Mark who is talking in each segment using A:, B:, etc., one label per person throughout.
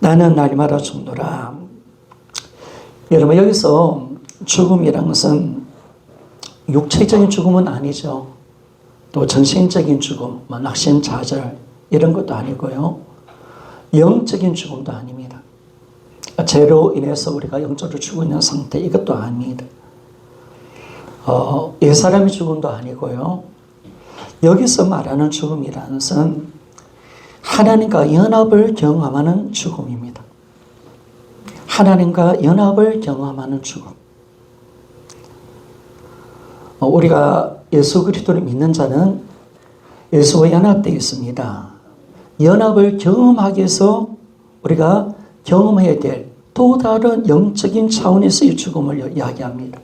A: 나는 날마다 죽노라. 여러분, 여기서 죽음이라는 것은 육체적인 죽음은 아니죠. 또 정신적인 죽음, 낙심, 좌절 이런 것도 아니고요. 영적인 죽음도 아닙니다. 죄로 인해서 우리가 영적으로 죽어 있는 상태, 이것도 아닙니다. 옛사람의 죽음도 아니고요. 여기서 말하는 죽음이라는 것은 하나님과 연합을 경험하는 죽음입니다. 하나님과 연합을 경험하는 죽음. 우리가 예수 그리스도를 믿는 자는 예수와 연합되어 있습니다. 연합을 경험하기 위해서 우리가 경험해야 될 또 다른 영적인 차원에서의 죽음을 이야기합니다.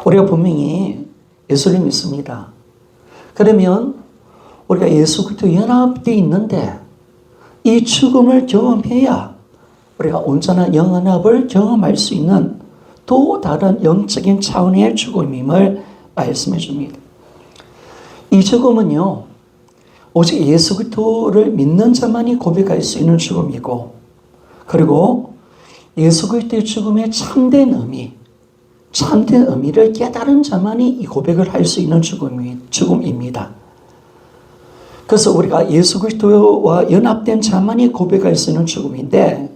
A: 우리가 분명히 예수를 믿습니다. 그러면 우리가 예수 그리스도와 연합되어 있는데 이 죽음을 경험해야 우리가 온전한 영연합을 경험할 수 있는 또 다른 영적인 차원의 죽음임을 말씀해 줍니다. 이 죽음은요, 오직 예수 그리스도를 믿는 자만이 고백할 수 있는 죽음이고, 그리고 예수 그리스도의 죽음의 참된 의미를 깨달은 자만이 이 고백을 할 수 있는 죽음입니다. 그래서 우리가 예수 그리스도와 연합된 자만이 고백할 수 있는 죽음인데,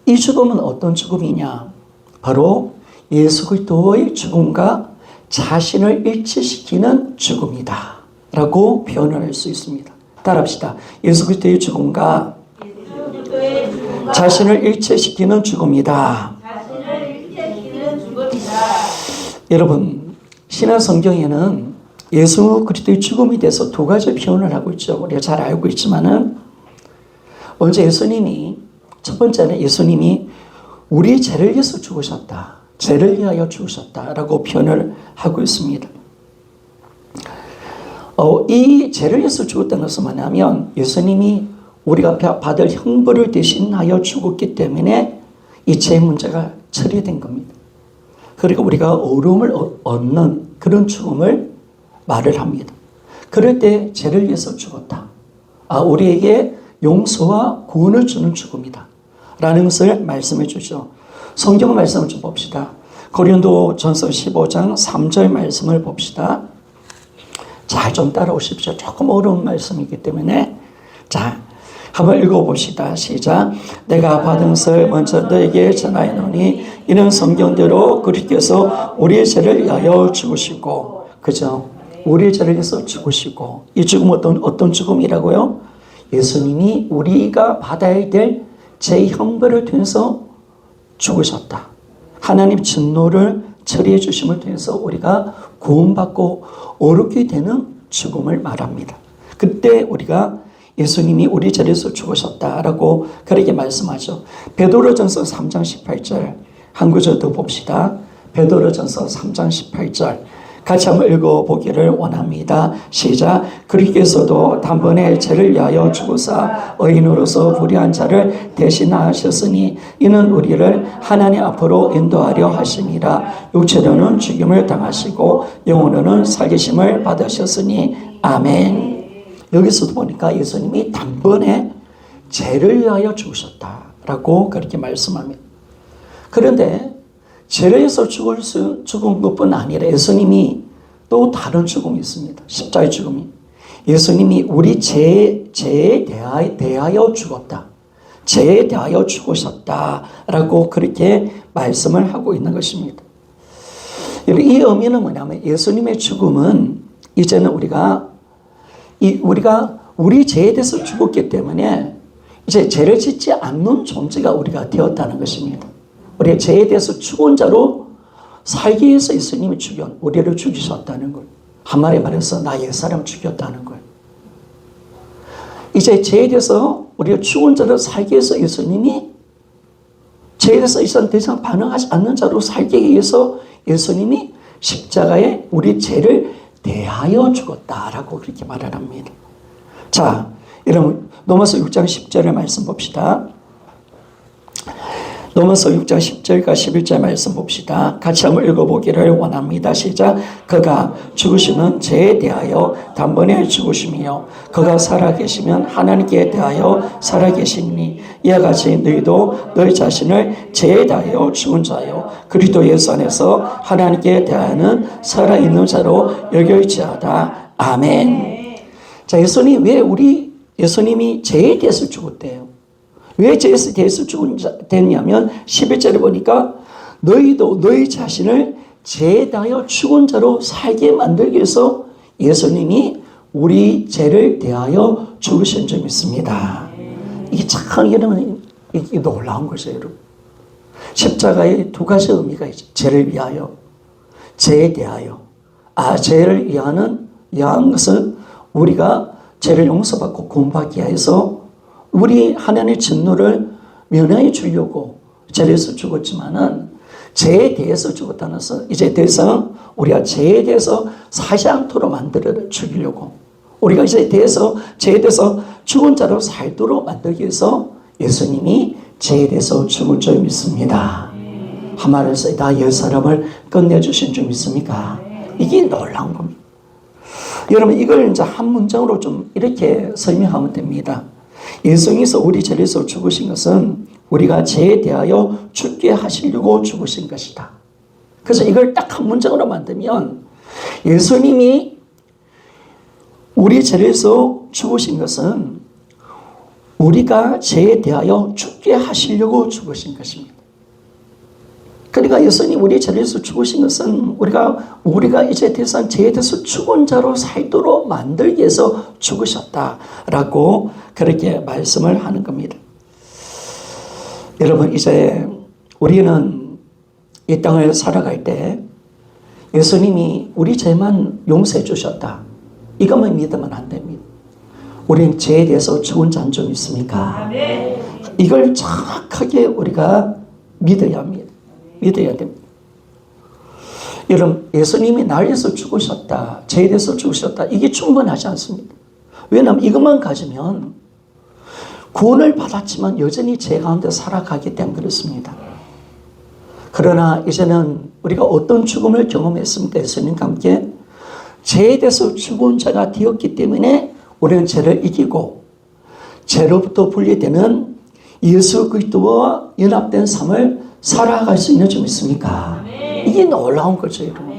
A: 이 죽음은 어떤 죽음이냐? 바로 예수 그리스도의 죽음과 자신을 일치시키는 죽음이다 라고 표현을 할 수 있습니다. 따라합시다. 예수 그리스도의 죽음과 자신을 일치시키는 죽음이다. 여러분, 신약 성경에는 예수 그리스도의 죽음에 대해서 두 가지 표현을 하고 있죠. 우리가 잘 알고 있지만은, 먼저 첫 번째는 예수님이 우리 죄를 위해서 죽으셨다. 죄를 위하여 죽으셨다라고 표현을 하고 있습니다. 이 죄를 위해서 죽었다는 것은 뭐냐면, 예수님이 우리가 받을 형벌을 대신하여 죽었기 때문에 이 죄 문제가 처리된 겁니다. 그리고 우리가 어려움을 얻는 그런 죽음을 말을 합니다. 그럴 때 죄를 위해서 죽었다. 우리에게 용서와 구원을 주는 죽음이다 라는 것을 말씀해 주죠. 성경 말씀을 좀 봅시다. 고린도전서 15장 3절 말씀을 봅시다. 잘 좀 따라오십시오. 조금 어려운 말씀이기 때문에. 자, 한번 읽어봅시다. 시작. 내가 받은 것을 먼저 너에게 전하노니 이는 성경대로 그리스도께서 우리의 죄를 위하여 죽으시고, 그죠? 우리의 죄를 위해서 죽으시고, 이 죽음은 어떤 죽음이라고요? 예수님이 우리가 받아야 될 죄 형벌을 통해서 죽으셨다. 하나님 진노를 처리해 주심을 통해서 우리가 구원받고 어렵게 되는 죽음을 말합니다. 그때 우리가 예수님이 우리 죄에서 죽으셨다라고 그렇게 말씀하죠. 베드로전서 3장 18절 한 구절 더 봅시다. 베드로전서 3장 18절 같이 한번 읽어보기를 원합니다. 시작. 그리스도께서도 단번에 죄를 위하여 죽으사 의인으로서 불의한 자를 대신하셨으니 이는 우리를 하나님 앞으로 인도하려 하심이라. 육체로는 죽임을 당하시고 영혼으로는 살리심을 받으셨으니 아멘. 여기서도 보니까 예수님이 단번에 죄를 위하여 죽으셨다라고 그렇게 말씀합니다. 그런데 죄를 위해서 죽은 것뿐 아니라 예수님이 또 다른 죽음이 있습니다. 십자가의 죽음이. 예수님이 우리 죄에 대하여 죽었다. 죄에 대하여 죽으셨다라고 그렇게 말씀을 하고 있는 것입니다. 이 의미는 뭐냐면, 예수님의 죽음은 이제는 우리가 우리 죄에 대해서 죽었기 때문에 이제 죄를 짓지 않는 존재가 우리가 되었다는 것입니다. 우리의 죄에 대해서 죽은 자로 살기 위해서 예수님이 우리를 죽이셨다는 걸. 한마디 말해서 나 옛사람 죽였다는 걸. 이제 죄에 대해서 우리가 죽은 자로 살기 위해서 예수님이 죄에 대해서 이제는 더 이상 반응하지 않는 자로 살기 위해서 예수님이 십자가에 우리 죄를 대하여 죽었다라고 그렇게 말을 합니다. 자, 여러분 로마서 6장 10절의 말씀 봅시다. 로마서 6장 10절과 11절 말씀 봅시다. 같이 한번 읽어보기를 원합니다. 시작. 그가 죽으시면 죄에 대하여 단번에 죽으심이요 그가 살아계시면 하나님께 대하여 살아계시니 이와 같이 너희도 너희 자신을 죄에 대하여 죽은 자요 그리스도 예수 안에서 하나님께 대하여는 살아있는 자로 여겨지하다. 아멘. 자, 예수님 왜 예수님이 죄에 대해서 죽었대요? 왜 죄에 대해서 죽었냐면 11절에 보니까 너희도 너희 자신을 죄에 대하여 죽은 자로 살게 만들기 위해서 예수님이 우리 죄를 대하여 죽으신 점이 있습니다. 이게 참 여러분 이게 놀라운 것이에요. 여러분. 십자가에 두 가지 의미가 있죠. 죄를 위하여, 죄에 대하여. 죄를 위한 것은 우리가 죄를 용서받고 구원받기 위해서 우리 하나님의 진노를 면하여 주려고 죄에서 죽었지만은 죄에 대해서 죽었다는 것은 이제 더 이상 우리가 죄에 대해서 사지 않도록 만들어 죽이려고 우리가 이제 죄에 대해서 죽은 자로 살도록 만들기 위해서 예수님이 죄에 대해서 죽은 줄 믿습니다. 한 말에서 다 열 사람을 끝내주신 줄 믿습니까? 이게 놀라운 겁니다. 여러분 이걸 이제 한 문장으로 좀 이렇게 설명하면 됩니다. 예수님께서 우리 죄를 위해서 죽으신 것은 우리가 죄에 대하여 죽게 하시려고 죽으신 것이다. 그래서 이걸 딱 한 문장으로 만들면 예수님이 우리 죄를 위해서 죽으신 것은 우리가 죄에 대하여 죽게 하시려고 죽으신 것입니다. 그러니까 예수님 우리 죄를 위해서 죽으신 것은 우리가 이제 더 이상 죄에 대해서 죽은 자로 살도록 만들기 위해서 죽으셨다라고 그렇게 말씀을 하는 겁니다. 여러분 이제 우리는 이 땅을 살아갈 때 예수님이 우리 죄만 용서해 주셨다. 이것만 믿으면 안 됩니다. 우리는 죄에 대해서 죽은 자는 좀 있습니까? 이걸 정확하게 우리가 믿어야 합니다. 믿어야 됩니다. 여러분 예수님이 나를 위해서 죽으셨다. 죄에 대해서 죽으셨다. 이게 충분하지 않습니다. 왜냐하면 이것만 가지면 구원을 받았지만 여전히 죄 가운데 살아가기 때문에 그렇습니다. 그러나 이제는 우리가 어떤 죽음을 경험했습니까? 예수님과 함께 죄에 대해서 죽은 자가 되었기 때문에 우리는 죄를 이기고 죄로부터 분리되는 예수 그리스도와 연합된 삶을 살아갈 수 있는 점 있습니까? 이게 놀라운 거죠, 여러분.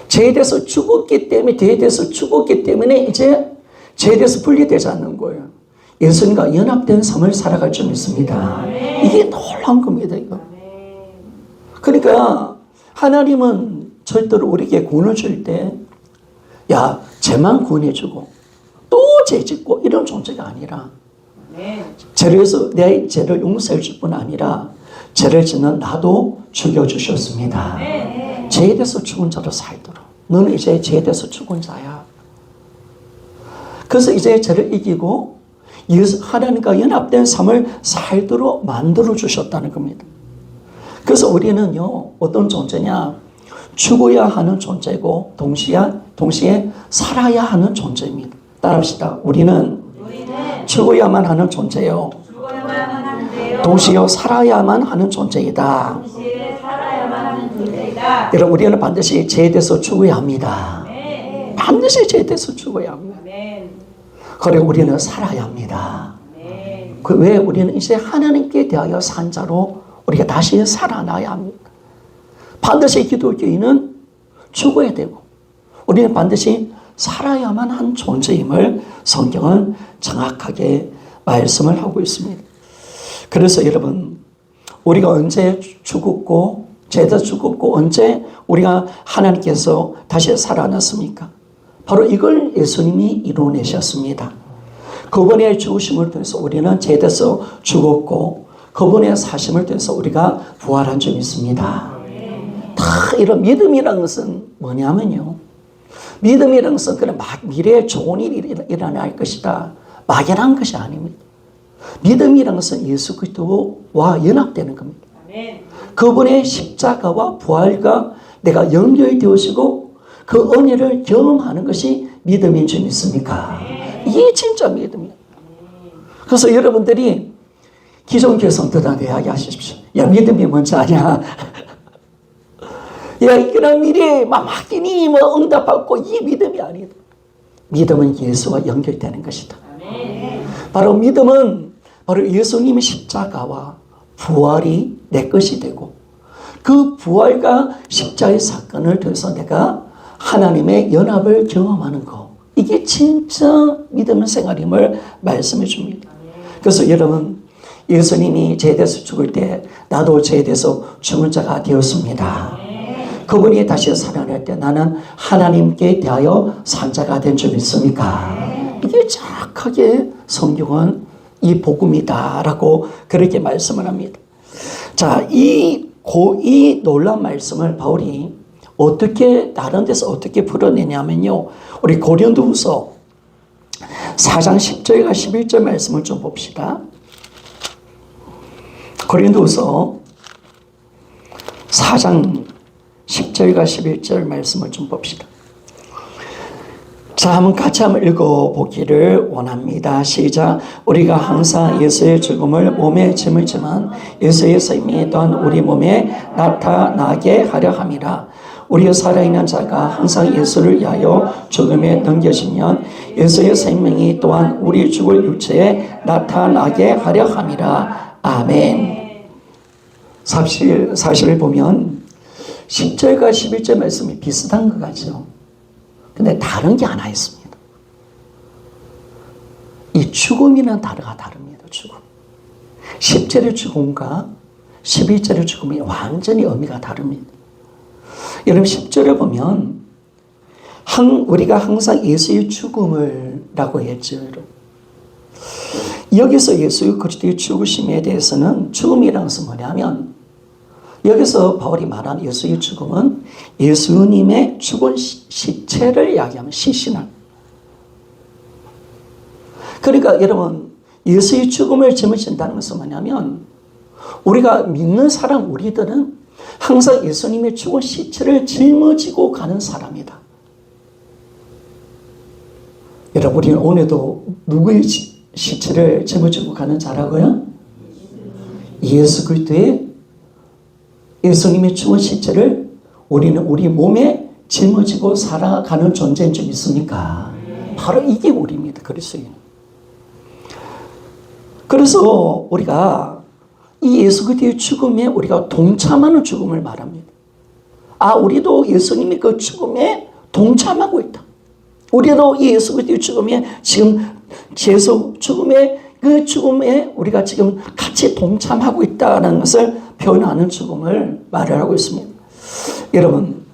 A: 죄에 대해서 죽었기 때문에, 죄에 대해서 죽었기 때문에 이제 죄에 대해서 분리되지 않는 거예요. 예수님과 연합된 삶을 살아갈 점 있습니다. 이게 놀라운 겁니다, 이거. 그러니까 하나님은 절대로 우리에게 구원을 줄 때, 야, 죄만 구원해주고 또 죄 짓고 이런 존재가 아니라 죄를 해서 내 죄를 용서해 줄 뿐 아니라 죄를 짓는 나도 죽여주셨습니다. 죄에 대해서 죽은 자로 살도록. 너는 이제 죄에 대해서 죽은 자야. 그래서 이제 죄를 이기고 하나님과 연합된 삶을 살도록 만들어주셨다는 겁니다. 그래서 우리는요, 어떤 존재냐? 죽어야 하는 존재고 동시에 살아야 하는 존재입니다. 따라합시다. 우리는 죽어야만 하는 존재요. 동시에 살아야만 하는 존재이다. 여러분 우리는 반드시 죄에 대해서 죽어야 합니다. 반드시 죄에 대해서 죽어야 합니다. 그리고 우리는 살아야 합니다. 왜 우리는 이제 하나님께 대하여 산 자로 우리가 다시 살아나야 합니다. 반드시 기독교인은 죽어야 되고 우리는 반드시 살아야만 한 존재임을 성경은 정확하게 말씀을 하고 있습니다. 그래서 여러분 우리가 언제 죽었고 죄에서 죽었고 언제 우리가 하나님께서 다시 살아났습니까? 바로 이걸 예수님이 이루어내셨습니다. 그분의 죽으심을 통해서 우리는 죄에서 죽었고 그분의 사심을 통해서 우리가 부활한 점이 있습니다. 다 이런 믿음이라는 것은 뭐냐면요. 믿음이라는 것은 그냥 미래에 좋은 일이 일어날 것이다. 막연한 것이 아닙니다. 믿음이라는 것은 예수 그리스도와 연합되는 겁니다. 그분의 십자가와 부활과 내가 연결되어지고 그 은혜를 경험하는 것이 믿음인 줄 믿습니까? 이게 진짜 믿음이에요. 그래서 여러분들이 기존 교성들한테 이야기하십시오. 야, 믿음이 뭔지 아냐? 야, 이거는 미리 막히니 응답받고 이 믿음이 아니다. 믿음은 예수와 연결되는 것이다. 바로 믿음은 바로 예수님의 십자가와 부활이 내 것이 되고, 그 부활과 십자가의 사건을 통해서 내가 하나님의 연합을 경험하는 것, 이게 진짜 믿음의 생활임을 말씀해 줍니다. 그래서 여러분, 예수님이 죄에 대해서 죽을 때 나도 죄에 대해서 죽은 자가 되었습니다. 그분이 다시 살아날 때 나는 하나님께 대하여 산 자가 된 줄 믿습니까? 이게 정확하게 성경은 이 복음이다라고 그렇게 말씀을 합니다. 자, 이 놀라운 말씀을 바울이 어떻게 다른 데서 어떻게 풀어내냐면요, 우리 고린도후서 4장 10절과 11절 말씀을 좀 봅시다. 고린도후서 4장 10절과 11절 말씀을 좀 봅시다. 자, 한번 같이 한번 읽어보기를 원합니다. 시작. 우리가 항상 예수의 죽음을 몸에 짊을지만 예수의 생명이 또한 우리 몸에 나타나게 하려 함이라. 우리가 살아있는 자가 항상 예수를 위하여 죽음에 넘겨지면 예수의 생명이 또한 우리 죽을 육체에 나타나게 하려 함이라. 아멘. 사실을 보면 10절과 11절 말씀이 비슷한 것 같죠. 근데 다른 게 하나 있습니다. 이 죽음이란 단어가 다릅니다. 죽음. 10절의 죽음과 11절의 죽음이 완전히 의미가 다릅니다. 여러분, 10절에 보면 우리가 항상 예수의 죽음을 라고 했죠. 여기서 예수 그리스도의 죽으심에 대해서는, 죽음이라는 것은 뭐냐면, 여기서 바울이 말하는 예수의 죽음은 예수님의 죽은 시체를 이야기하면 시신을. 그러니까 여러분, 예수의 죽음을 짊어진다는 것은 뭐냐면, 우리가 믿는 사람, 우리들은 항상 예수님의 죽은 시체를 짊어지고 가는 사람이다. 여러분, 우리는 오늘도 누구의 시체를 짊어지고 가는 자라고요? 예수 그리스도의, 예수님의 죽은 시체를 우리는 우리 몸에 짊어지고 살아가는 존재인 줄 믿습니까? 바로 이게 우리입니다. 그리스도인. 그래서 우리가 이 예수 그리스도의 죽음에 우리가 동참하는 죽음을 말합니다. 아, 우리도 예수님의 그 죽음에 동참하고 있다. 우리도 이 예수 그리스도의 죽음에 지금 예수 그 죽음에 우리가 지금 같이 동참하고 있다는 것을 표현하는 죽음을 말을 하고 있습니다. 여러분,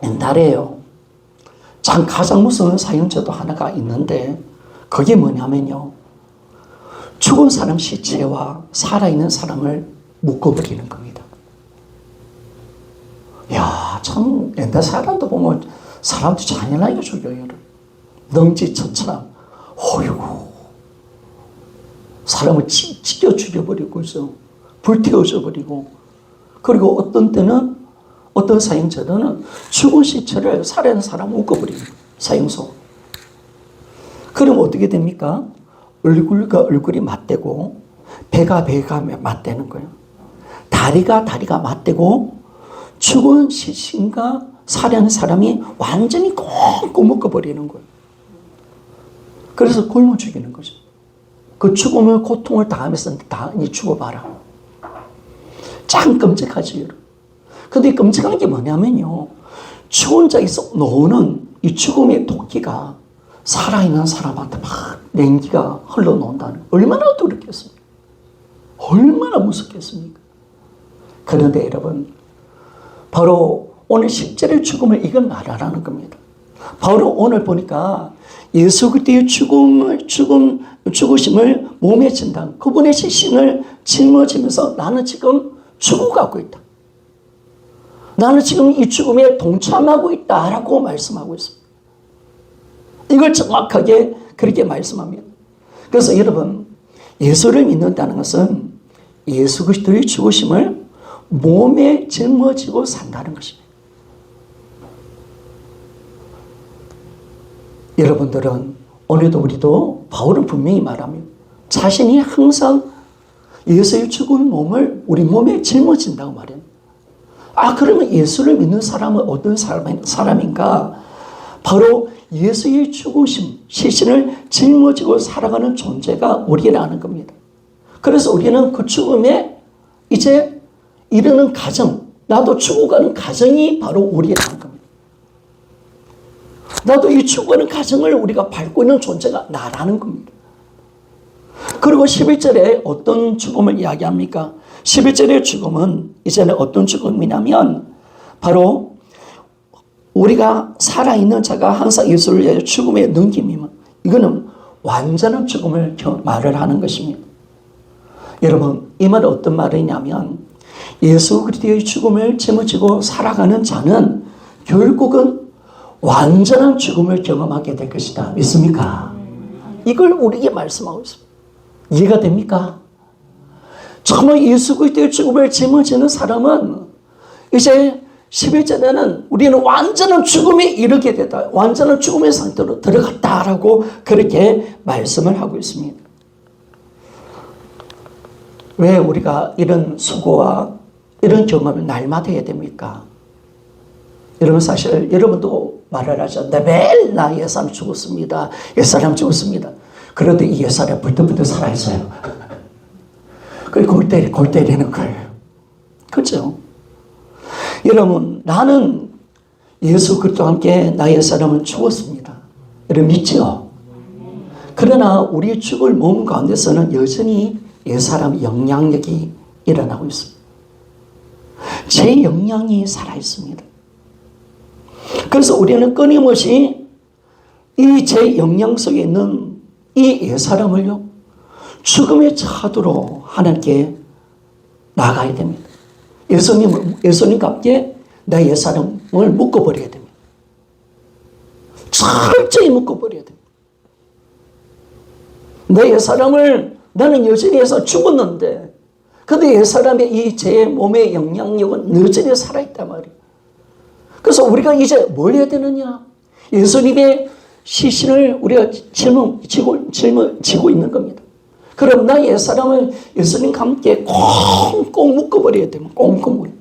A: 옛날에요, 가장 무서운 사형제도 하나가 있는데, 그게 뭐냐면요, 죽은 사람 시체와 살아있는 사람을 묶어버리는 겁니다. 야, 참 옛날 사람도 보면 사람도 잔인하게 죽여요. 능지처처럼 어이구, 사람을 찢겨 죽여버리고 있어. 불태워져 버리고. 그리고 어떤 때는, 어떤 사형제들은 죽은 시체를 살아있는 사람 묶어버리는 거예요. 사형소. 그럼 어떻게 됩니까? 얼굴과 얼굴이 맞대고, 배가 맞대는 거예요. 다리가 맞대고, 죽은 시신과 살아있는 사람이 완전히 꽁꽁 묶어버리는 거예요. 그래서 굶어 죽이는 거죠. 그 죽음을, 고통을 당하면서 다 죽어봐라. 참 끔찍하지, 여러분. 근데 끔찍한 게 뭐냐면요, 죽은 자에서 나오는 이 죽음의 도끼가 살아있는 사람한테 막 냉기가 흘러나온다는, 얼마나 두렵겠습니까? 얼마나 무섭겠습니까? 그런데 여러분, 바로 오늘 실제의 죽음을 이걸 말하라는 겁니다. 바로 오늘 보니까 예수 그리스도의 죽으심을 몸에 진다. 그분의 시신을 짊어지면서 나는 지금 죽어가고 있다. 나는 지금 이 죽음에 동참하고 있다라고 말씀하고 있습니다. 이걸 정확하게 그렇게 말씀합니다. 그래서 여러분, 예수를 믿는다는 것은 예수 그리스도의 죽으심을 몸에 짊어지고 산다는 것입니다. 여러분들은 오늘도 우리도 바울은 분명히 말합니다. 자신이 항상 예수의 죽은 몸을 우리 몸에 짊어진다고 말해요. 그러면 예수를 믿는 사람은 어떤 사람인가? 바로 예수의 죽으심, 시신을 짊어지고 살아가는 존재가 우리라는 겁니다. 그래서 우리는 그 죽음에 이제 이르는 과정, 나도 죽어가는 과정이 바로 우리라는 겁니다. 나도 이 죽어가는 과정을 우리가 밟고 있는 존재가 나라는 겁니다. 그리고 11절에 어떤 죽음을 이야기합니까? 11절의 죽음은 이제는 어떤 죽음이냐면 바로 우리가 살아있는 자가 항상 예수를 위해 죽음에 넘김이면 이거는 완전한 죽음을 말을 하는 것입니다. 여러분, 이 말은 어떤 말이냐면 예수 그리스도의 죽음을 짊어지고 살아가는 자는 결국은 완전한 죽음을 경험하게 될 것이다. 믿습니까? 이걸 우리에게 말씀하고 있습니다. 이해가 됩니까? 정말 예수 그리스도의 죽음을 짊어지는 사람은 이제 11절에는 우리는 완전한 죽음에 이르게 되다. 완전한 죽음의 상태로 들어갔다라고 그렇게 말씀을 하고 있습니다. 왜 우리가 이런 수고와 이런 경험을 날마다 해야 됩니까? 여러분, 사실 여러분도 말을 하죠. 매일 나 옛사람 죽었습니다. 옛사람 죽었습니다. 그래도 이 옛사람 불떡불떡 살아있어요. 그리고 골 때리는 거예요. 그렇죠? 여러분, 나는 예수 그리스도와 함께 나의 옛사람은 죽었습니다. 여러분 믿죠? 그러나 우리 죽을 몸 가운데서는 여전히 옛사람 영향력이 일어나고 있습니다. 제 영향이 살아있습니다. 그래서 우리는 끊임없이 이 제 영향 속에 있는 이 옛사람을요, 죽음의 차도로 하나님께 나가야 됩니다. 예수님과 함께 내 옛사람을 묶어버려야 됩니다. 철저히 묶어버려야 됩니다. 내 옛사람을 나는 여전히 해서 죽었는데 근데 옛사람의 이 제 몸의 영향력은 여전히 살아있단 말이에요. 그래서 우리가 이제 뭘 해야 되느냐? 예수님의 시신을 우리가 짊어지고 있는 겁니다. 그럼 나의 옛사람을 예수님과 함께 꽁꽁 묶어버려야 됩니다. 꽁꽁.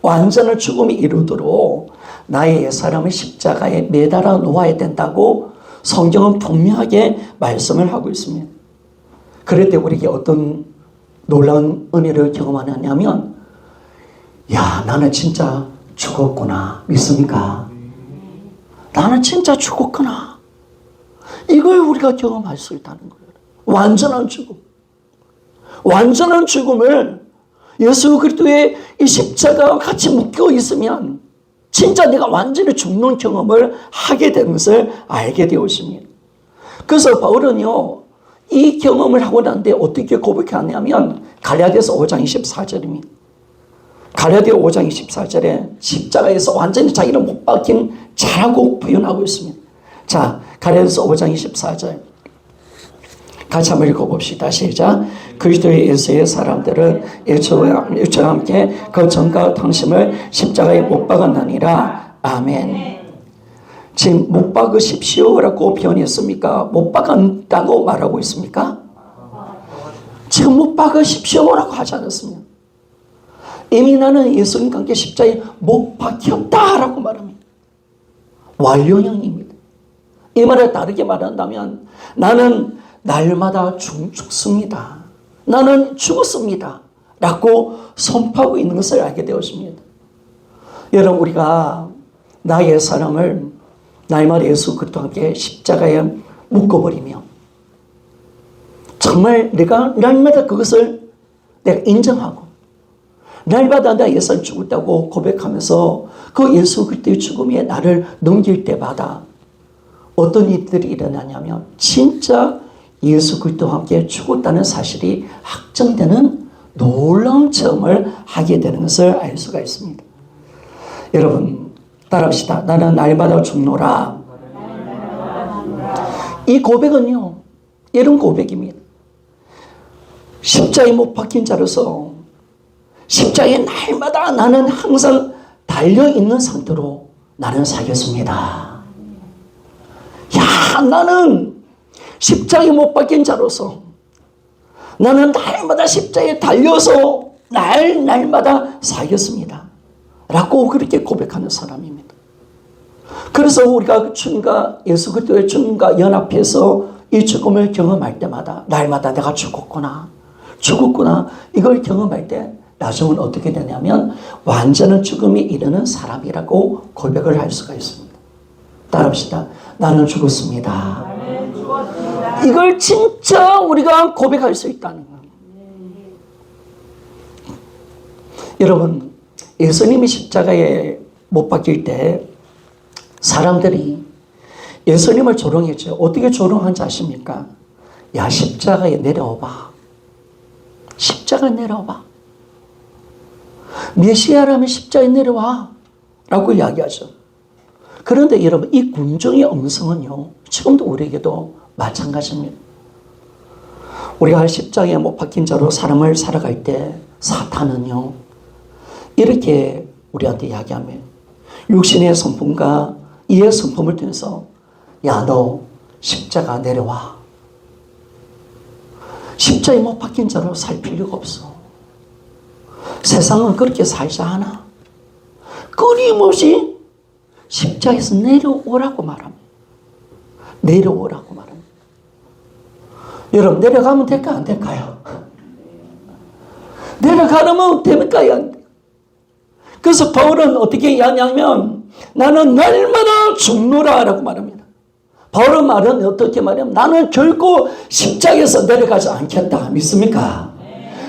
A: 완전한 죽음이 이루도록 나의 옛사람을 십자가에 매달아 놓아야 된다고 성경은 분명하게 말씀을 하고 있습니다. 그럴 때 우리에게 어떤 놀라운 은혜를 경험하냐면, 야, 나는 진짜 죽었구나. 믿습니까? 나는 진짜 죽었구나. 이걸 우리가 경험할 수 있다는 거예요. 완전한 죽음. 완전한 죽음을 예수 그리스도의 이 십자가와 같이 묶여 있으면 진짜 내가 완전히 죽는 경험을 하게 되는 것을 알게 되었습니다. 그래서 바울은요, 이 경험을 하고 난데 어떻게 고백하냐면 갈라디아서 5장 24절입니다. 갈라디아 5장 24절에 십자가에서 완전히 자기를 못 박힌 자라고 표현하고 있습니다. 자, 갈라디아서 5장 24절 같이 한번 읽어봅시다. 시작. 그리스도의 예수의 사람들은 예수와 함께 그 전과 당심을 십자가에 못 박았느니라. 아멘. 지금 못 박으십시오라고 표현했습니까? 못 박았다고 말하고 있습니까? 지금 못 박으십시오라고 하지 않았습니다. 이미 나는 예수님과 함께 십자가에 못 박혔다라고 말합니다. 완료형입니다. 이 말을 다르게 말한다면 나는 날마다 죽습니다. 나는 죽었습니다. 라고 선포하고 있는 것을 알게 되었습니다. 여러분, 우리가 나의 사람을 날마다 예수 그리스도와 함께 십자가에 묶어버리며 정말 내가 날마다 그것을 내가 인정하고 날마다 나 예수는 죽었다고 고백하면서 그 예수 그리스도의 죽음에 나를 넘길 때마다 어떤 일들이 일어나냐면 진짜 예수 그리스도와 함께 죽었다는 사실이 확정되는 놀라운 체험을 하게 되는 것을 알 수가 있습니다. 여러분 따라합시다. 나는 날마다 죽노라. 이 고백은요, 이런 고백입니다. 십자가에 못 박힌 자로서 십자가에 날마다 나는 항상 달려있는 상태로 나는 살겠습니다. 야, 나는 십자가에 못 박힌 자로서 나는 날마다 십자가에 달려서 날마다 살겠습니다. 라고 그렇게 고백하는 사람입니다. 그래서 우리가 주님과 예수 그리스도의 주님과 연합해서 이 죽음을 경험할 때마다 날마다 내가 죽었구나 이걸 경험할 때 나중은 어떻게 되냐면 완전한 죽음에 이르는 사람이라고 고백을 할 수가 있습니다. 따라합시다. 나는 죽었습니다. 이걸 진짜 우리가 고백할 수 있다는 거예요. 여러분, 예수님이 십자가에 못 박힐 때 사람들이 예수님을 조롱했죠. 어떻게 조롱한지 아십니까? 야, 십자가에 내려와봐. 십자가에 내려와봐. 메시아라면 십자가에 내려와. 라고 이야기하죠. 그런데 여러분, 이 군중의 음성은요, 지금도 우리에게도 마찬가지입니다. 우리가 십자가에 못 박힌 자로 사람을 살아갈 때 사탄은요, 이렇게 우리한테 이야기하면 육신의 성품과 이의 성품을 통해서 야, 너 십자가 내려와. 십자가에 못 박힌 자로 살 필요가 없어. 세상은 그렇게 살지 않아. 끊임없이 십자가에서 내려오라고 말합니다. 내려오라고 말합니다. 여러분, 내려가면 될까 안 될까요? 내려가려면 됩니까? 안 돼요? 그래서 바울은 어떻게 이야기하냐면 나는 날마다 죽노라 라고 말합니다. 바울의 말은 어떻게 말하냐면 나는 결코 십자가에서 내려가지 않겠다. 믿습니까?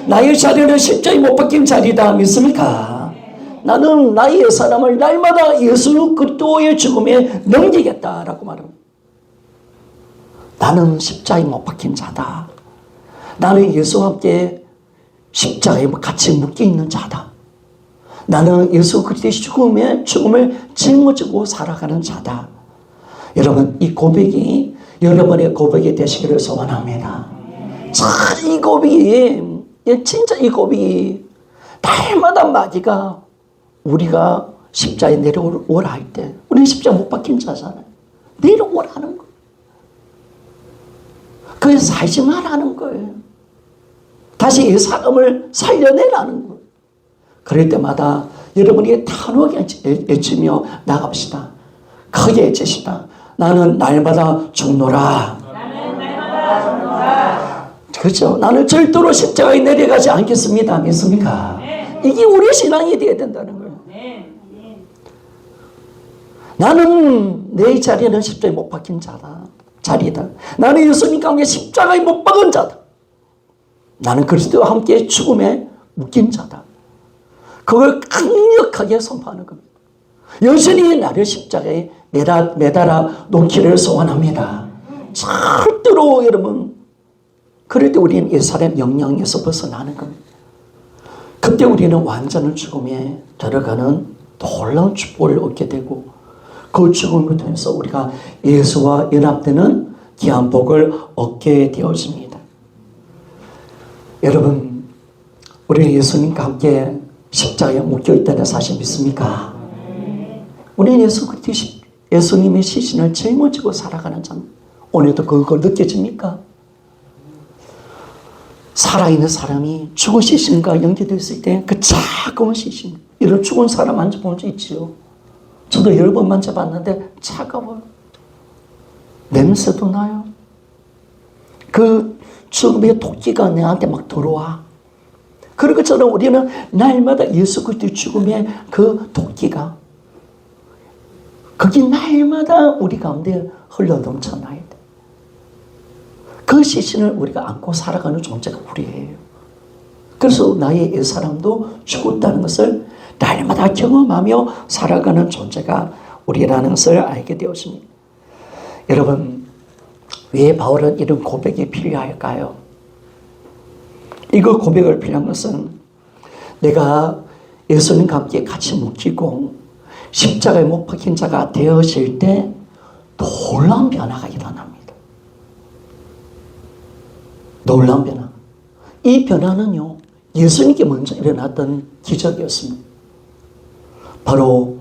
A: 나의 자리는 십자가에 못 박힌 자리다. 믿습니까? 나는 나의 사람을 날마다 예수 그리스도의 죽음에 넘기겠다라고 말합니다. 나는 십자가에 못 박힌 자다. 나는 예수와 함께 십자가에 같이 묶여 있는 자다. 나는 예수 그리스도의 죽음을 짊어지고 살아가는 자다. 여러분, 이 고백이 여러분의 고백이 되시기를 소원합니다. 자, 이 고백이 진짜 이 고백이 날마다 마귀가 우리가 십자가에 내려오라 할 때 우리는 십자가 못 박힌 자잖아요. 내려오라는 거예요. 그래서 살지 말라는 거예요. 다시 이 사람을 살려내라는 거예요. 그럴 때마다 여러분이 탄호하게 외치며 나갑시다. 크게 외치시다. 나는 날마다 죽노라. 그렇죠. 나는 절대로 십자가에 내려가지 않겠습니다. 믿습니까? 이게 우리의 신앙이 되어야 된다는 거예요. 나는 내 자리는 십자가에 못 박힌 자리다. 나는 예수님과 함께 십자가에 못 박은 자다. 나는 그리스도와 함께 죽음에 묶인 자다. 그걸 강력하게 선포하는 겁니다. 여전히 나를 십자가에 매달아 놓기를 소원합니다. 절대로 여러분, 그럴 때 우리는 이 사람의 영향에서 벗어나는 겁니다. 그때 우리는 완전한 죽음에 들어가는 놀라운 축복을 얻게 되고 그 죽음을 통해서 우리가 예수와 연합되는 귀한 복을 얻게 되어집니다. 여러분, 우리는 예수님과 함께 십자가에 묶여있다는 사실 믿습니까? 우리는 예수님의 시신을 짊어지고 살아가는 자. 오늘도 그걸 느껴집니까? 살아있는 사람이 죽은 시신과 연계됐을 때 그 차가운 시신, 이런 죽은 사람 만져본 적 있지요? 저도 여러 번 만져봤는데 차가워요. 냄새도 나요. 그 죽음의 토끼가 내한테 막 들어와. 그런 것처럼 우리는 날마다 예수 그리스도의 죽음의 그 토끼가 그게 날마다 우리 가운데 흘러넘쳐나야 돼. 그 시신을 우리가 안고 살아가는 존재가 우리예요. 그래서 나의 옛사람도 죽었다는 것을 날마다 경험하며 살아가는 존재가 우리라는 것을 알게 되었습니다. 여러분, 왜 바울은 이런 고백이 필요할까요? 이거 고백을 필요한 것은 내가 예수님과 함께 같이 묶이고 십자가에 못 박힌 자가 되어질 때 놀라운 변화가 일어납니다. 놀라운 변화. 이 변화는요, 예수님께 먼저 일어났던 기적이었습니다. 바로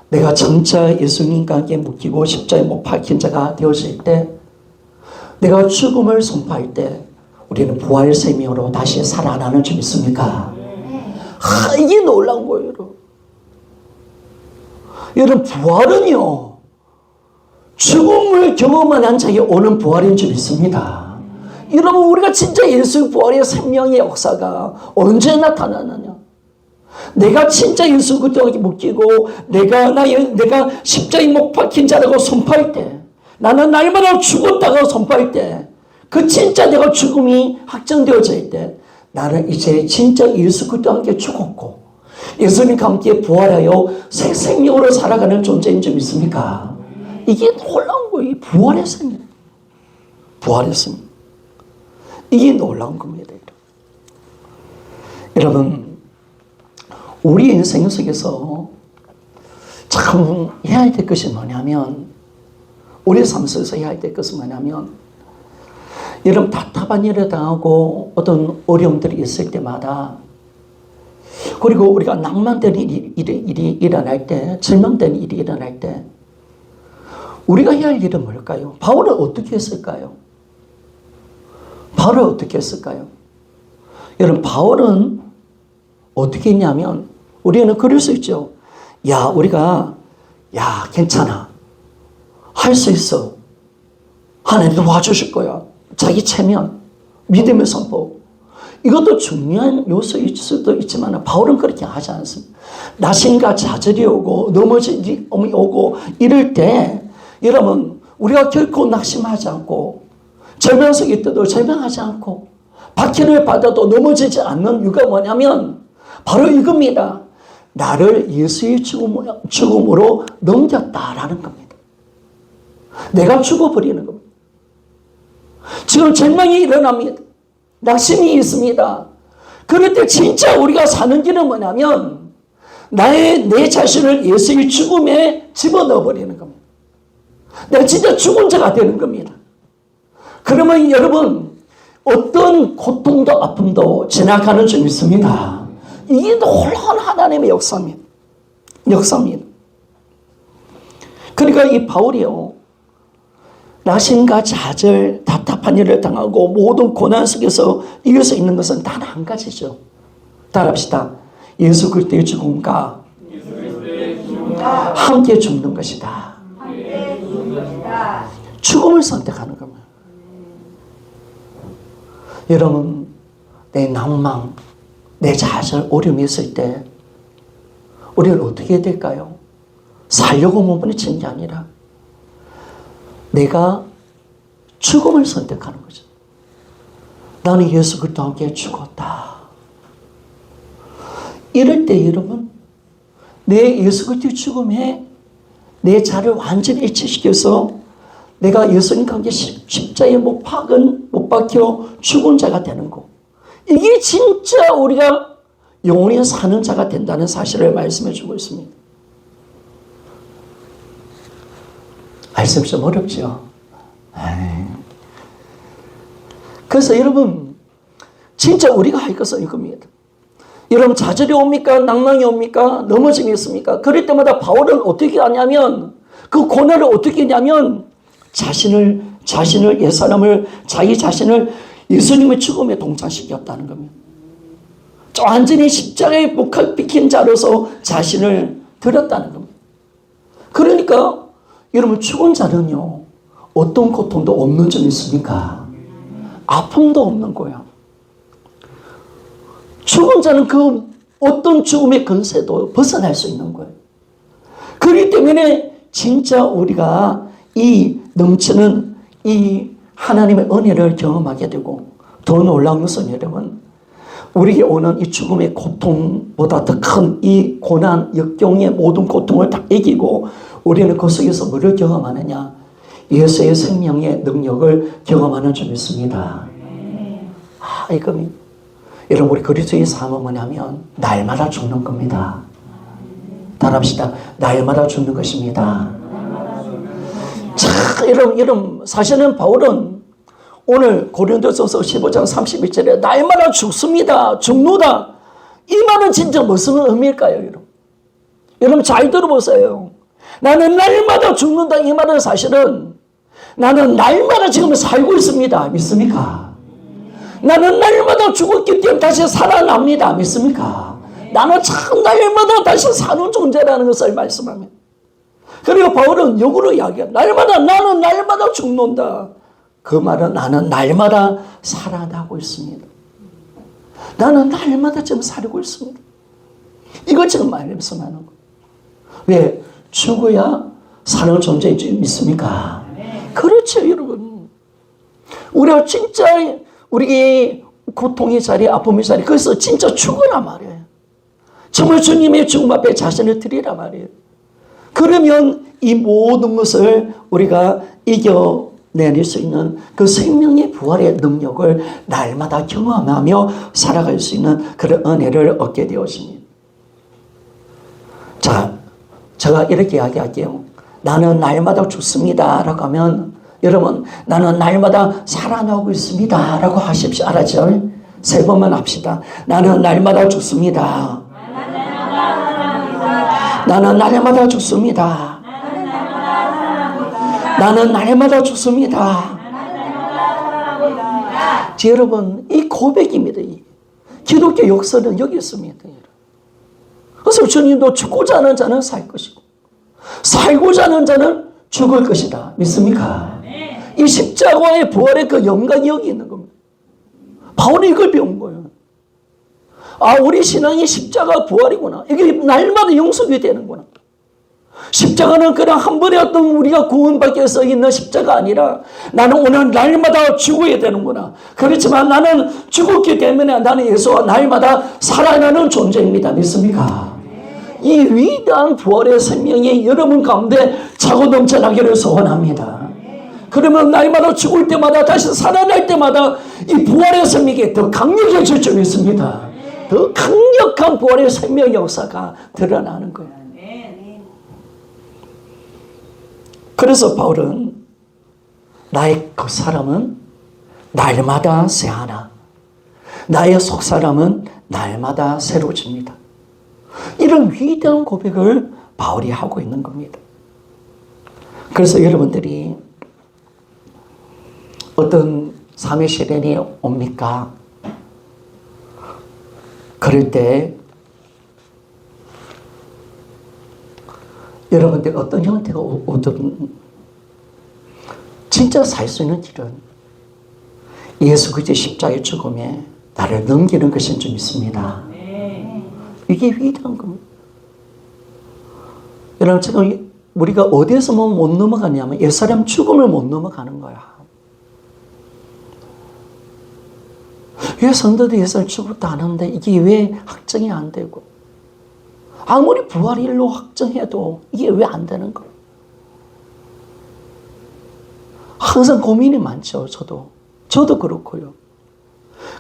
A: 내가 진짜 예수님과 함께 묶이고 십자가에 못 박힌 자가 되어질 때 내가 죽음을 선포할 때 우리는 부활 생명으로 다시 살아나는 줄 믿습니까? 이게 놀라운 거예요, 여러분. 여러분, 부활은요, 죽음을 경험한 한 자에게 오는 부활인 줄 믿습니다. 여러분, 우리가 진짜 예수의 부활의 생명의 역사가 언제 나타나느냐? 내가 진짜 예수 그리스도에게 묶이고 내가 십자가에 못 박힌 자라고 선포할 때, 나는 날마다 죽었다고 선포할 때, 그 진짜 내가 죽음이 확정되어져 있을 때, 나는 이제 진짜 예수 그리스도와 함께 죽었고 예수님과 함께 부활하여 새 생명으로 살아가는 존재인 줄 믿습니까? 이게 놀라운 거예요. 부활의 생명. 부활의 생명. 이게 놀라운 겁니다. 여러분, 우리 인생 속에서 참 해야 될 것이 뭐냐면, 우리 삶 속에서 해야 될 것은 뭐냐면, 여러분, 답답한 일을 당하고 어떤 어려움들이 있을 때마다, 그리고 우리가 낭만되는 일이 일어날 때, 절망되는 일이 일어날 때, 우리가 해야 할 일은 뭘까요? 바울은 어떻게 했을까요? 바울은 어떻게 했을까요? 여러분, 바울은 어떻게 했냐면, 우리는 그럴 수 있죠. 우리가, 괜찮아. 할 수 있어. 하나님 도와주실 거야. 자기 체면, 믿음의 선포. 이것도 중요한 요소일 수도 있지만 바울은 그렇게 하지 않습니다. 나심과 좌절이 오고 넘어짐이 오고 이럴 때, 여러분, 우리가 결코 낙심하지 않고 절망 속에 있어도 절망하지 않고 박해를 받아도 넘어지지 않는 이유가 뭐냐면 바로 이겁니다. 나를 예수의 죽음으로 넘겼다라는 겁니다. 내가 죽어버리는 겁니다. 지금 절망이 일어납니다. 낙심이 있습니다. 그럴 때 진짜 우리가 사는 길은 뭐냐면 내 자신을 예수의 죽음에 집어넣어버리는 겁니다. 내가 진짜 죽은 자가 되는 겁니다. 그러면 여러분, 어떤 고통도 아픔도 지나가는 줄 믿습니다. 이게 놀라운 하나님의 역사입니다. 역사입니다. 그러니까 이 바울이요, 낙심과 좌절, 답답한 일을 당하고 모든 고난 속에서 이길 수 있는 것은 단 한 가지죠. 따라합시다. 예수 그리스도의 죽음과 함께 죽는 것이다. 죽음을 선택하는 겁니다. 여러분, 내 낭망, 내 좌절, 어려움이 있을 때 우리는 어떻게 해야 될까요? 살려고 몸부림치는 치는 게 아니라 내가 죽음을 선택하는 거죠. 나는 예수 그리스도와 함께 죽었다. 이럴 때 여러분, 내 예수 그리스도의 죽음에 내 자를 완전히 일치시켜서 내가 예수님과 함께 십자가에 못 박혀 죽은 자가 되는 거. 이게 진짜 우리가 영원히 사는 자가 된다는 사실을 말씀해 주고 있습니다. 말씀 좀 어렵죠? 그래서 여러분, 진짜 우리가 할 것은 이겁니다. 여러분, 좌절이 옵니까? 낭망이 옵니까? 넘어짐이 있습니까? 그럴 때마다 바울은 어떻게 하냐면, 그 고난을 어떻게 했냐면, 자기 자신을 예수님의 죽음에 동참시켰다는 겁니다. 완전히 십자가에 못 박힌 자로서 자신을 드렸다는 겁니다. 그러니까 여러분, 죽은 자는요, 어떤 고통도 없는 줄 믿습니까? 아픔도 없는 거야. 죽은 자는 그 어떤 죽음의 근세도 벗어날 수 있는 거예요. 그렇기 때문에 진짜 우리가 이 넘치는 이 하나님의 은혜를 경험하게 되고, 더 놀라운 것은 여러분, 우리에게 오는 이 죽음의 고통보다 더 큰 이 고난, 역경의 모든 고통을 다 이기고 우리는 그 속에서 뭐를 경험하느냐? 예수의 생명의 능력을 경험하는 줄 믿습니다. 이겁니다. 여러분, 우리 그리스도의 삶은 뭐냐면 날마다 죽는 겁니다. 따라합시다. 날마다 죽는 것입니다. 자, 여러분, 사실은 바울은 오늘 고린도전서 15장 31절에 날마다 죽습니다. 죽노다. 이 말은 진짜 무슨 의미일까요, 여러분? 여러분, 잘 들어보세요. 나는 날마다 죽는다. 이 말은 사실은 나는 날마다 지금 살고 있습니다. 믿습니까? 나는 날마다 죽었기 때문에 다시 살아납니다. 믿습니까? 나는 참 날마다 다시 사는 존재라는 것을 말씀합니다. 그리고 바울은 역으로 이야기해요. 나는 날마다 죽는다. 그 말은 나는 날마다 살아나고 있습니다. 나는 날마다 지금 살고 있습니다. 이거 지금 말씀하는 거예요. 왜? 죽어야 사는 존재인 줄 믿습니까? 그렇죠, 여러분. 우리가 진짜 우리 고통의 자리, 아픔의 자리, 거기서 진짜 죽으라 말이에요. 정말 주님의 죽음 앞에 자신을 드리라 말이에요. 그러면 이 모든 것을 우리가 이겨낼 수 있는 그 생명의 부활의 능력을 날마다 경험하며 살아갈 수 있는 그런 은혜를 얻게 되었습니다. 자, 제가 이렇게 이야기할게요. 나는 날마다 죽습니다 라고 하면 여러분, 나는 날마다 살아나고 있습니다 라고 하십시오. 알았죠? 3번만 합시다. 나는 날마다 죽습니다. 나는 날마다 죽습니다. 나는 날마다 죽습니다. 여러분, 이 고백입니다. 기독교 역사는 여기 있습니다. 그래서 주님도 죽고자 하는 자는 살 것이고 살고자 하는 자는 죽을 것이다. 믿습니까? 이 십자가의 부활의 그 영광이 여기 있는 겁니다. 바울이 이걸 배운 거예요. 아, 우리 신앙이 십자가 부활이구나. 이게 날마다 영속이 되는구나. 십자가는 그냥 한 번에 어떤 우리가 구원받기 위해서 있는 십자가 아니라 나는 오늘 날마다 죽어야 되는구나. 그렇지만 나는 죽었기 때문에 나는 예수와 날마다 살아나는 존재입니다. 믿습니까? 이 위대한 부활의 생명이 여러분 가운데 차고 넘쳐나기를 소원합니다. 그러면 날마다 죽을 때마다 다시 살아날 때마다 이 부활의 생명이 더 강력해질 줄 믿습니다. 더 강력한 부활의 생명 역사가 드러나는 거예요. 그래서 바울은 나의 그 사람은 날마다 새하나 나의 속사람은 날마다 새로워집니다. 이런 위대한 고백을 바울이 하고 있는 겁니다. 그래서 여러분들이 어떤 삶의 시련이 옵니까? 그럴 때 여러분들 어떤 형태가 오든 진짜 살 수 있는 길은 예수 그리스도의 십자가의 죽음에 나를 넘기는 것인 줄 믿습니다. 이게 위대한 겁니다. 여러분, 지금 우리가 어디에서 못 넘어가냐면 옛사람 죽음을 못 넘어가는 거야. 왜 성도들이 옛사람 죽었다 안 하는데 이게 왜 확정이 안 되고 아무리 부활일로 확정해도 이게 왜 안 되는 거야? 항상 고민이 많죠. 저도 그렇고요.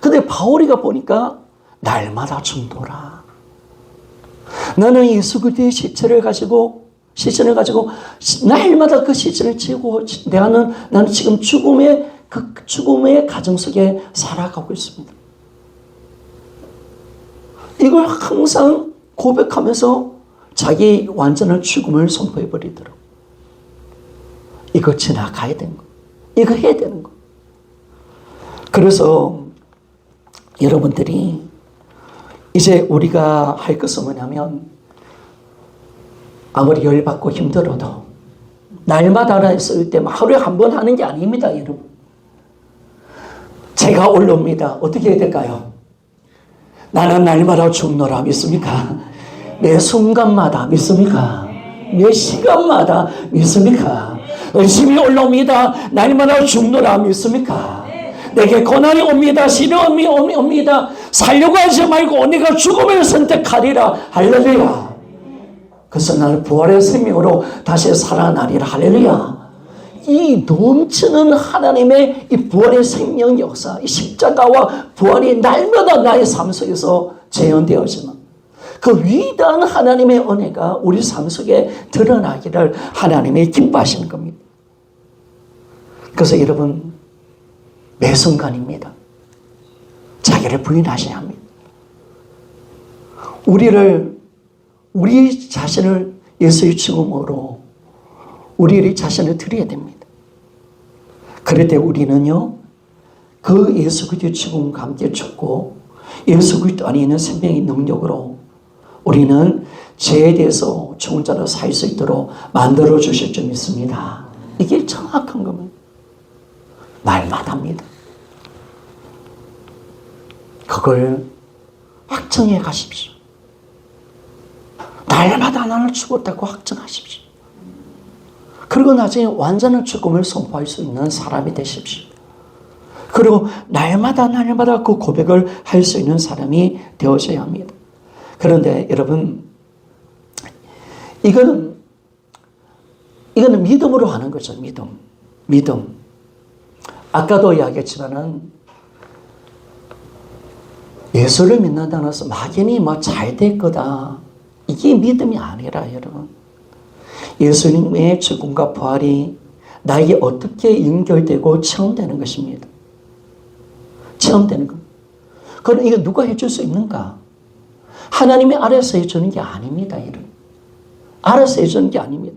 A: 근데 바울이가 보니까 날마다 죽노라. 나는 예수 그리스도의 시체를 가지고 날마다 그 시체를 지고 나는 지금 그 죽음의 가정 속에 살아가고 있습니다. 이걸 항상 고백하면서 자기 완전한 죽음을 선포해버리더라고요. 이거 지나가야 되는 거. 이거 해야 되는 거. 그래서 여러분들이 이제 우리가 할 것은 뭐냐면 아무리 열받고 힘들어도 날마다 쓸 때 하루에 한 번 하는 게 아닙니다. 여러분. 제가 올라옵니다. 어떻게 해야 될까요? 나는 날마다 죽노라. 믿습니까? 매 순간마다 믿습니까? 매 시간마다 믿습니까? 의심이 올라옵니다. 날마다 죽노라. 믿습니까? 내게 고난이 옵니다. 시련이 옵니다. 살려고 하지 말고 내가 죽음을 선택하리라. 할렐루야. 그래서 나는 부활의 생명으로 다시 살아나리라. 할렐루야. 이 넘치는 하나님의 이 부활의 생명 역사, 이 십자가와 부활이 날마다 나의 삶 속에서 재현되어지는 그 위대한 하나님의 은혜가 우리 삶 속에 드러나기를 하나님이 기뻐하시는 겁니다. 그래서 여러분, 매 순간입니다. 자기를 부인하셔야 합니다. 우리 자신을 예수의 죽음으로 우리 자신을 드려야 됩니다. 그럴 때 우리는요, 그 예수 그리스도의 죽음과 함께 죽고 예수 그리스도 안에 있는 생명의 능력으로 우리는 죄에 대해서 죽은 자로 살 수 있도록 만들어 주실 줄 믿습니다. 이게 정확한 겁니다. 날마다입니다. 그걸 확정해 가십시오. 날마다 나는 죽었다고 확정하십시오. 그리고 나중에 완전한 죽음을 선포할 수 있는 사람이 되십시오. 그리고 날마다 그 고백을 할 수 있는 사람이 되어져야 합니다. 그런데 여러분, 이거는 믿음으로 하는 거죠. 믿음. 아까도 이야기했지만은 예수를 믿는다고 해서 막연히 잘 될 거다. 이게 믿음이 아니라 여러분. 예수님의 죽음과 부활이 나에게 어떻게 연결되고 체험되는 것입니다. 체험되는 것. 그럼 이거 누가 해줄 수 있는가? 하나님이 알아서 해주는 게 아닙니다. 여러분. 알아서 해주는 게 아닙니다.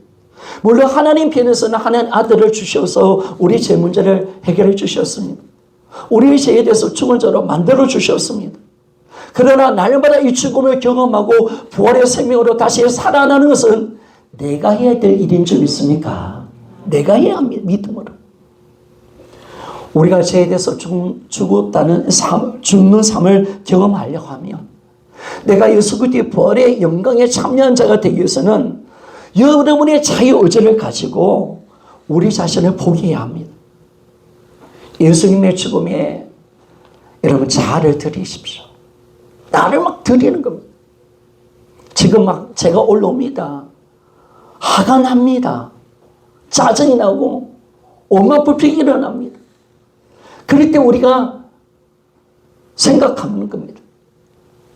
A: 물론 하나님 편에서는 하나님 아들을 주셔서 우리 죄 문제를 해결해 주셨습니다. 우리의 죄에 대해서 죽은 자로 만들어 주셨습니다. 그러나 날마다 이 죽음을 경험하고 부활의 생명으로 다시 살아나는 것은 내가 해야 될 일인 줄 믿습니까? 내가 해야 합니다. 믿음으로. 우리가 죄에 대해서 죽었다는 죽는 삶을 경험하려고 하면 내가 예수 그리스도의 부활의 영광에 참여한 자가 되기 위해서는 여러분의 자유의지를 가지고 우리 자신을 포기해야 합니다. 예수님의 죽음에 여러분 자아를 드리십시오. 나를 드리는 겁니다. 지금 제가 올라옵니다. 화가 납니다. 짜증이 나고 온갖 불평이 일어납니다. 그럴 때 우리가 생각하는 겁니다.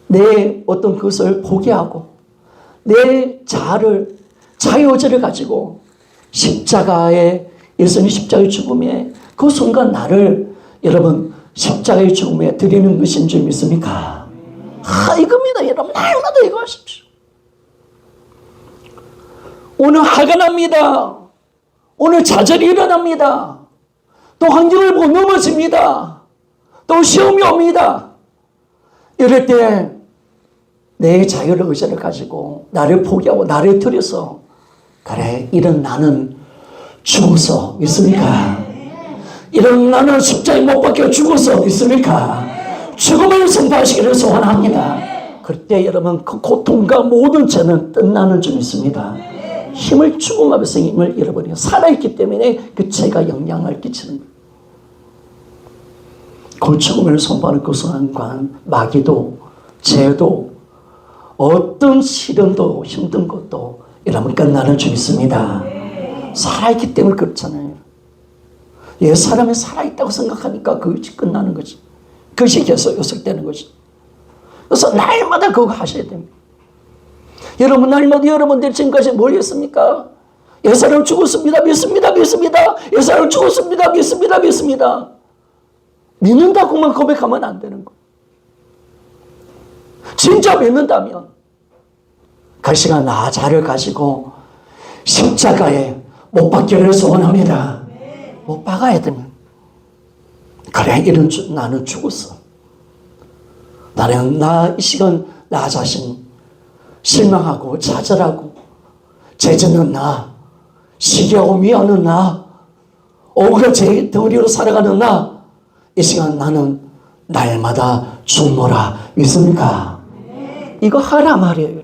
A: 내 어떤 것을 포기하고 내 자유의지를 가지고 예수님 십자가의 죽음에 그 순간 나를 여러분 십자가의 죽음에 드리는 것인 줄 믿습니까? 이겁니다. 여러분 날마다 이거 하십시오. 오늘 화가 납니다. 오늘 좌절이 일어납니다. 또 환경을 보고 넘어집니다. 또 시험이 옵니다. 이럴 때 내 자유를 의지를 가지고 나를 포기하고 나를 들여서 그래 이런 나는 죽어서 믿습니까? 이런 나는 십자가에 못 박혀 죽어서 믿습니까? 죽음을 선포하시기를 소원합니다. 그때 여러분 그 고통과 모든 죄는 끝나는 줄 믿습니다. 힘을 죽음하면서 힘을 잃어버리고 살아있기 때문에 그 죄가 영향을 끼치는 거예요. 그 죽음을 선포하는 그 순간 마귀도 죄도 어떤 시련도 힘든 것도 여러분 끝나는 줄 믿습니다. 살아있기 때문에 그렇잖아요. 사람이 살아있다고 생각하니까 그것이 끝나는 거지. 그것이 계속 요속되는 거지. 그래서 날마다 그거 하셔야 됩니다. 여러분 날마다 여러분들 지금까지 뭘 했습니까? 예수님 죽었습니다. 믿습니다. 예수님 죽었습니다. 믿습니다. 믿는다고만 고백하면 안 되는 거예요. 진짜 믿는다면 그 시간 나 자를 가지고 십자가에 못 박기를 소원합니다. 못 박아야 되면 그래 나는 죽었어. 나는 이 시간 나 자신 실망하고 좌절하고 죄짓는 나 시기하고 미워하는 나 억울한 죄 덩어리로 살아가는 나 이 시간 나는 날마다 죽노라 믿습니까? 이거 하라 말이에요.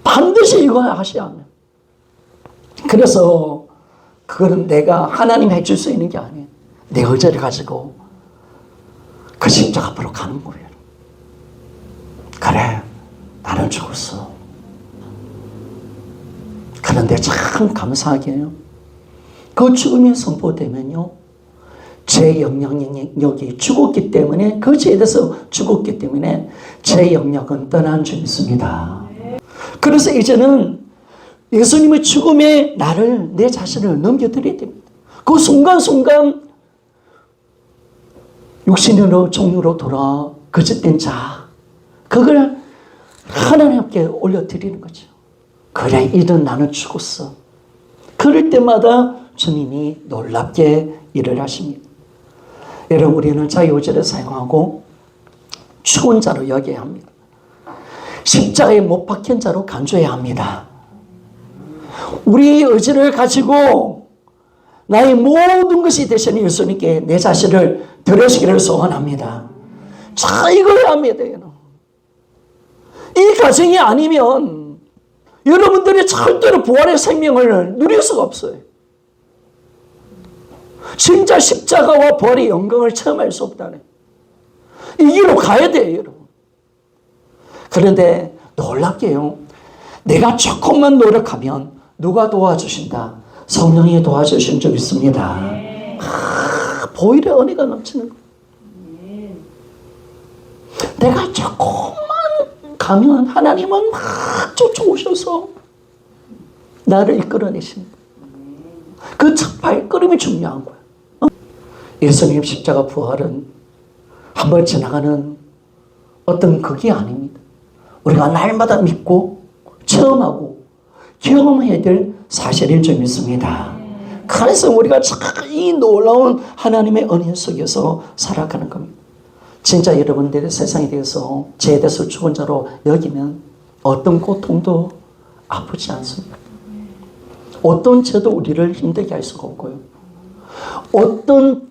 A: 반드시 이거 하셔야 합니다. 그래서 그거는 내가 하나님 해줄 수 있는 게 아니에요. 내 의지를 가지고 그 십자가 앞으로 가는 거예요. 그래 나는 죽었어. 그런데 참 감사하게요. 그 죽음이 선포되면요. 제 영향력이 죽었기 때문에 그 죄에 대해서 죽었기 때문에 제 영역은 떠난 줄 믿습니다. 그래서 이제는 예수님의 죽음에 내 자신을 넘겨드려야 됩니다. 그 순간순간 육신으로 종류로 돌아 거짓된 자 그걸 하나님께 올려드리는 거죠. 그래 이런 나는 죽었어. 그럴 때마다 주님이 놀랍게 일을 하십니다. 여러분, 우리는 자유의지를 사용하고 죽은 자로 여겨야 합니다. 십자가에 못 박힌 자로 간주해야 합니다. 우리 의지를 가지고 나의 모든 것이 되시는 예수님께 내 자신을 드려시기를 소원합니다. 자, 이걸 합니다. 이 과정이 아니면 여러분들이 절대로 부활의 생명을 누릴 수가 없어요. 진짜 십자가와 부활의 영광을 체험할 수 없다네. 이 길로 가야 돼요, 여러분. 그런데 놀랍게요, 내가 조금만 노력하면 누가 도와주신다? 성령이 도와주신 적 있습니다. 보일의 은혜가 넘치는 거예요. 내가 조금만 가면 하나님은 막 쫓아오셔서 나를 이끌어내십니다. 그 첫 발걸음이 중요한 거예요. 예수님 십자가 부활은 한번 지나가는 어떤 그게 아닙니다. 우리가 날마다 믿고 체험하고 경험해야 될 사실일 줄 믿습니다. 그래서 우리가 이 놀라운 하나님의 은혜 속에서 살아가는 겁니다. 진짜 여러분들의 세상에 대해서 죄에 대해서 죽은 자로 여기면 어떤 고통도 아프지 않습니다. 어떤 죄도 우리를 힘들게 할 수가 없고요. 어떤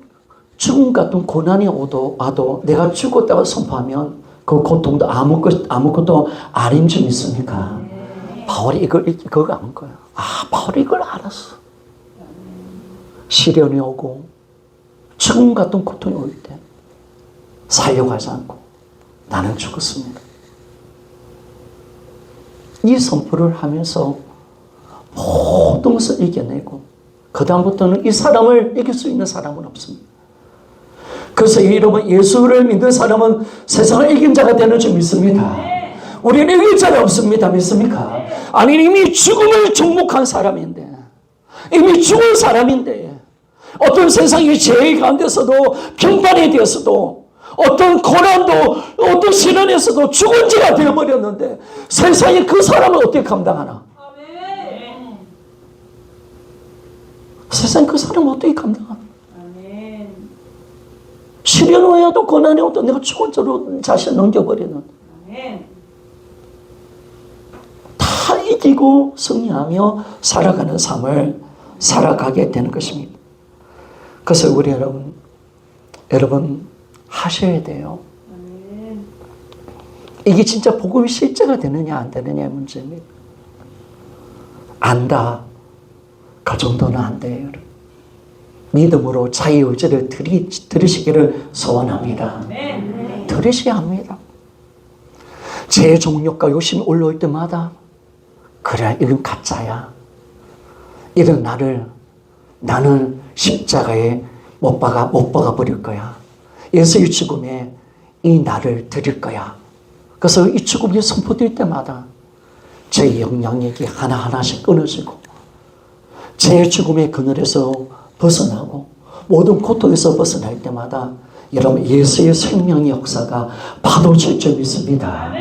A: 죽음 같은 고난이 와도 내가 죽었다고 선포하면 그 고통도 아무것도 아닌 줄 믿습니까? 바울이 그거 안 거야. 바울이 이걸 알았어. 시련이 오고 죽음 같은 고통이 올 때 살려고 하지 않고 나는 죽었습니다. 이 선포를 하면서 모든 것을 이겨내고 그 다음부터는 이 사람을 이길 수 있는 사람은 없습니다. 그래서 여러분, 예수를 믿는 사람은 세상을 이긴 자가 되는 줄 믿습니다. 우리는 이길 자가 없습니다. 믿습니까? 아니, 이미 죽음을 정복한 사람인데, 이미 죽은 사람인데, 어떤 세상의 죄 가운데서도 평판에 대해서도 어떤 고난도 어떤 시련에서도 죽은 자가 되어버렸는데 세상에 그 사람을 어떻게 감당하나? 세상 그 사람을 어떻게 감당하나? 시련이 와도 고난이 와도 내가 죽은 자로 자신을 넘겨버리는, 다 이기고 승리하며 살아가는 삶을 살아가게 되는 것입니다. 그래서 우리 여러분 하셔야 돼요. 이게 진짜 복음이 실제가 되느냐 안 되느냐의 문제입니다. 안다, 그 정도는 안 돼요. 여러분. 믿음으로 자유의지를 들으시기를 소원합니다. 들으셔야 합니다. 제 종력과 욕심이 올라올 때마다 그래, 이건 가짜야. 이런 나는 십자가에 못 박아 버릴 거야. 예수의 죽음에 이 나를 드릴 거야. 그래서 이 죽음이 선포될 때마다 제 영향력이 하나하나씩 끊어지고 제 죽음의 그늘에서 벗어나고 모든 고통에서 벗어날 때마다 여러분, 예수의 생명의 역사가 파도칠 줄 믿습니다.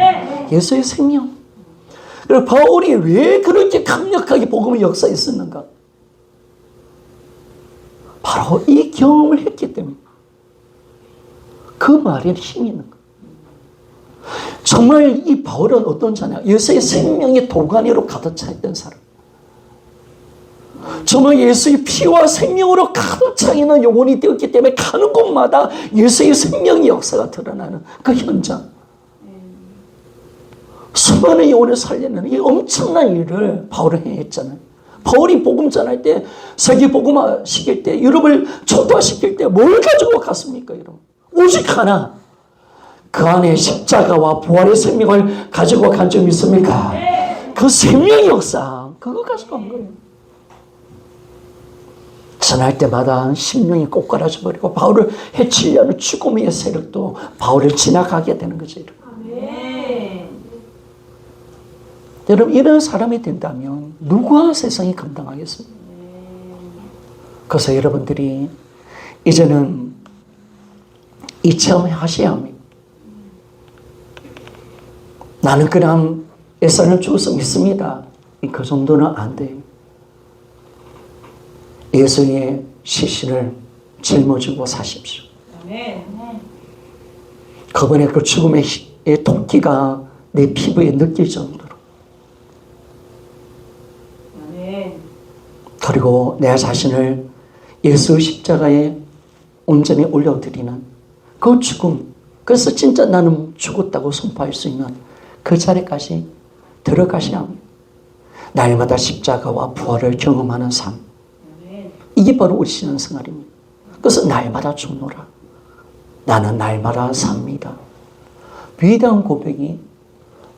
A: 예수의 생명. 그리고 바울이 왜 그렇게 강력하게 복음의 역사에 있었는가? 바로 이 경험을 했기 때문에. 그 말에 힘이 있는 거예요. 정말 이 바울은 어떤 자냐? 예수의 생명의 도가니로 가득 차 있던 사람. 정말 예수의 피와 생명으로 가득 차 있는 영혼이 되었기 때문에 가는 곳마다 예수의 생명의 역사가 드러나는 그 현장. 수많은 영혼을 살리는 이 엄청난 일을 바울은 행했잖아요. 바울이 복음 전할 때, 세계 복음화 시킬 때, 유럽을 초토화시킬 때 뭘 가지고 갔습니까, 여러분? 오직 하나. 그 안에 십자가와 부활의 생명을 가지고 간 점 있습니까? 그 생명의 역사, 그거 가지고 간 거예요. 전할 때마다 심령이 꼬꾸라져 버리고 바울을 해치려는 죽음의 세력도 바울을 지나가게 되는 거죠. 여러분, 이런 사람이 된다면 누가 세상에 감당하겠습니까? 그래서 여러분들이 이제는 이 체험을 하셔야 합니다. 나는 그냥 예산을 주어서 믿습니다. 그 정도는 안 돼요. 예수의 시신을 짊어지고 사십시오. 그분의 그 죽음의 토끼가 내 피부에 느낄 정도로. 그리고 내 자신을 예수 십자가에 온전히 올려드리는 그 죽음. 그래서 진짜 나는 죽었다고 선포할 수 있는 그 자리까지 들어가셔야 합니다. 날마다 십자가와 부활을 경험하는 삶. 이게 바로 우리 신앙생활입니다. 그래서 날마다 죽노라. 나는 날마다 삽니다. 위대한 고백이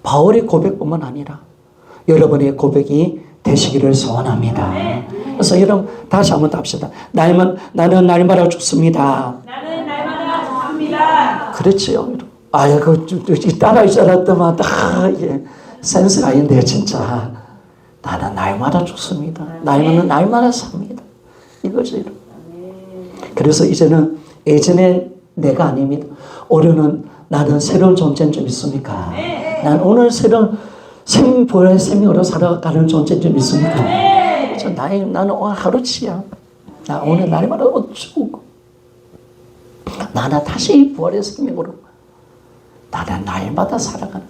A: 바울의 고백뿐만 아니라 여러분의 고백이 되시기를 소원합니다. 그래서 여러분 다시 한번 합시다. 나는 날마다 죽습니다.
B: 나는 날마다 죽습니다.
A: 그렇지요. 아야 그 따라 있잖아 때마다 이게 센스가 아닌데요 진짜. 나는 날마다 죽습니다. 나는 날마다 삽니다. 이거지. 그래서 이제는 예전에 내가 아닙니다. 올해는 나는 새로운 존재인 줄 믿습니까? 난 오늘 새로운 생보의 생명으로 살아가는 존재인 줄 믿습니까? 나는 오늘 하루치야. 나 오늘 날마다 죽고 나는 다시 부활의 생명으로 나는 날마다 살아가는